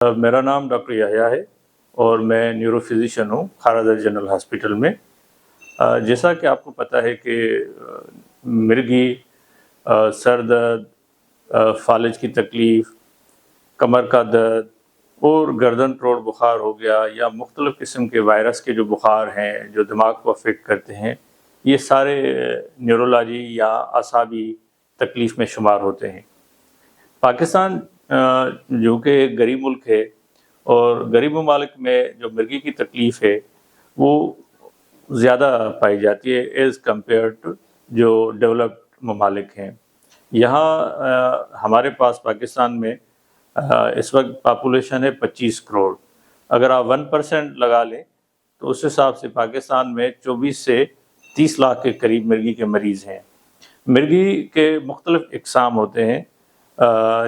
मेरा नाम डॉक्टर याह्या है और मैं न्यूरो फिजिशियन हूँ खारादर जनरल हॉस्पिटल में। जैसा कि आपको पता है कि मिर्गी, सर दर्द, फालिज की तकलीफ़, कमर का दर्द और गर्दन तोड़ बुखार हो गया या मुख्तलिफ़ किस्म के वायरस के जो बुखार हैं जो दिमाग को अफेक्ट करते हैं, ये सारे न्यूरोलॉजी या असाबी तकलीफ़ में शुमार होते हैं। पाकिस्तान जो कि एक गरीब मुल्क है और गरीब ममालिक में जो मिर्गी की तकलीफ़ है वो ज़्यादा पाई जाती है एज़ कम्पेयर टू जो डेवलप्ड ममालिक हैं। यहाँ हमारे पास पाकिस्तान में इस वक्त पॉपुलेशन है 25 करोड़। अगर आप 1% लगा लें तो उस हिसाब से पाकिस्तान में 24 से 30 लाख के करीब मिर्गी के मरीज़ हैं। मिर्गी के मुख्तलिफ़ इक़साम होते हैं,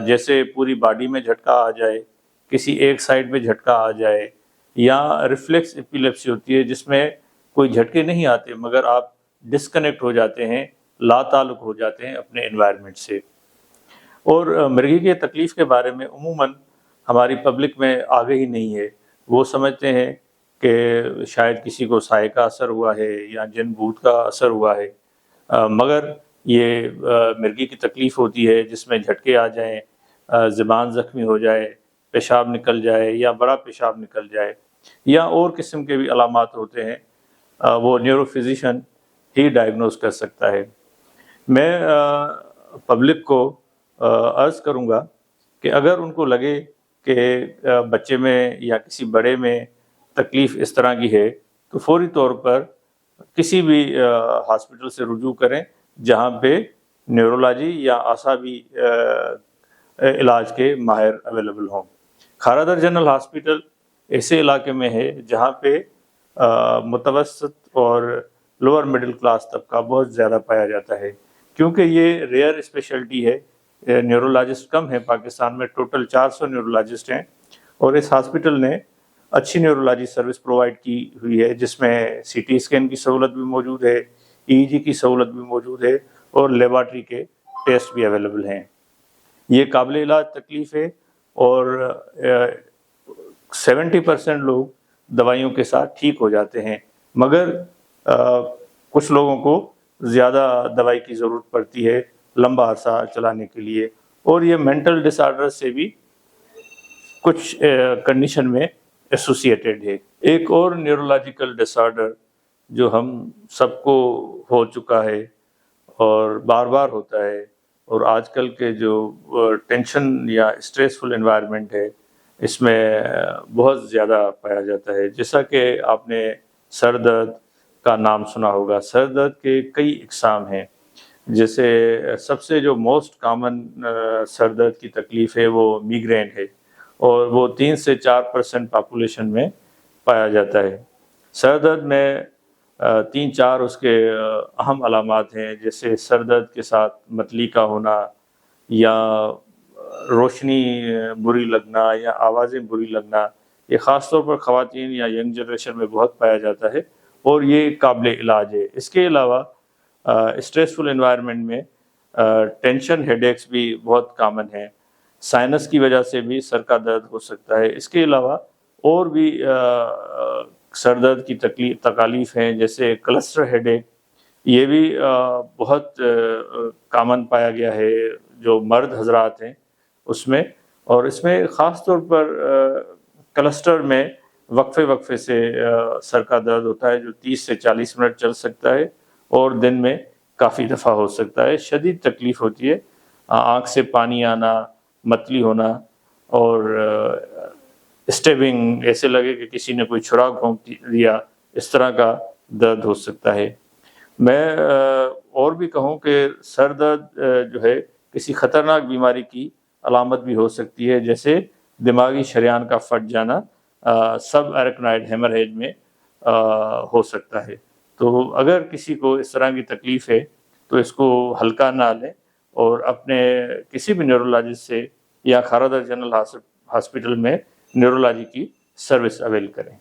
जैसे पूरी बॉडी में झटका आ जाए, किसी एक साइड में झटका आ जाए, या रिफ्लेक्स एपिलेप्सी होती है जिसमें कोई झटके नहीं आते मगर आप डिस्कनेक्ट हो जाते हैं, लाताल्लुक़ हो जाते हैं अपने एनवायरनमेंट से। और मिर्गी की तकलीफ़ के बारे में उमूमन हमारी पब्लिक में आगाही नहीं है। वो समझते हैं कि शायद किसी को साए का असर हुआ है या जिन भूत का असर हुआ है, मगर ये मिर्गी की तकलीफ़ होती है जिसमें झटके आ जाएं, ज़बान ज़ख्मी हो जाए, पेशाब निकल जाए या बड़ा पेशाब निकल जाए या और किस्म के भी अलामात होते हैं, वो न्यूरो फिजिशियन ही डायग्नोस कर सकता है। मैं पब्लिक को अर्ज़ करूँगा कि अगर उनको लगे कि बच्चे में या किसी बड़े में तकलीफ़ इस तरह की है तो फ़ौरी तौर पर किसी भी हॉस्पिटल से रुजू करें जहाँ पे न्यूरोलॉजी या आसाबी इलाज के माहिर अवेलेबल हों। खारादर जनरल हॉस्पिटल ऐसे इलाके में है जहाँ पे मुतवस्सित और लोअर मिडिल क्लास तबका बहुत ज़्यादा पाया जाता है, क्योंकि ये रेयर स्पेशलिटी है। न्यूरोलॉजिस्ट कम हैं पाकिस्तान में, टोटल 400 न्यूरोलॉजिस्ट हैं और इस हॉस्पिटल ने अच्छी न्यूरोलॉजी सर्विस प्रोवाइड की हुई है जिसमें CT स्कैन की सहूलत भी मौजूद है, EEG की सहूलत भी मौजूद है और लेबॉरेटरी के टेस्ट भी अवेलेबल हैं। ये काबिल इलाज तकलीफ़ है और 70% लोग दवाइयों के साथ ठीक हो जाते हैं, मगर कुछ लोगों को ज़्यादा दवाई की ज़रूरत पड़ती है लंबा अरसा चलाने के लिए, और ये मेंटल डिसऑर्डर से भी कुछ कंडीशन में एसोसिएटेड है। एक और न्यूरोलॉजिकल डिसऑर्डर जो हम सबको हो चुका है और बार बार होता है, और आजकल के जो टेंशन या स्ट्रेसफुल एनवायरनमेंट है इसमें बहुत ज़्यादा पाया जाता है। जैसा कि आपने सर दर्द का नाम सुना होगा, सर दर्द के कई इक़साम हैं। जैसे सबसे जो मोस्ट कॉमन सर दर्द की तकलीफ़ है वो मिग्रेन है और वो 3 से 4% पॉपुलेशन में पाया जाता है। सर दर्द में 3-4 उसके अहम अलामात हैं, जैसे सर दर्द के साथ मतली का होना या रोशनी बुरी लगना या आवाज़ें बुरी लगना। ये ख़ास तौर पर ख़वातीन या यंग जनरेशन में बहुत पाया जाता है और ये काबिल इलाज है। इसके अलावा स्ट्रेसफुल एनवायरनमेंट में टेंशन हेडेक्स भी बहुत कॉमन है। साइनस की वजह से भी सर का दर्द हो सकता है। इसके अलावा और भी सर दर्द की तकालीफ़ हैं, जैसे क्लस्टर हेडेक, ये भी बहुत कॉमन पाया गया है जो मर्द हजरात हैं उसमें, और इसमें ख़ास तौर पर क्लस्टर में वक्फे से सर का दर्द होता है जो 30 से 40 मिनट चल सकता है और दिन में काफ़ी दफ़ा हो सकता है। शदीद तकलीफ़ होती है, आँख से पानी आना, मतली होना और स्टेबिंग, ऐसे लगे कि किसी ने कोई छुरा घोंप दिया, इस तरह का दर्द हो सकता है। मैं और भी कहूँ कि सर दर्द जो है किसी ख़तरनाक बीमारी की अलामत भी हो सकती है, जैसे दिमागी शरेयान का फट जाना, सब एरेक्नॉइड हेमरहेज में हो सकता है। तो अगर किसी को इस तरह की तकलीफ़ है तो इसको हल्का ना लें और अपने किसी भी न्यूरोलॉजिस्ट से या खारादर जनरल हॉस्पिटल में न्यूरोलॉजी की सर्विस अवेल करें।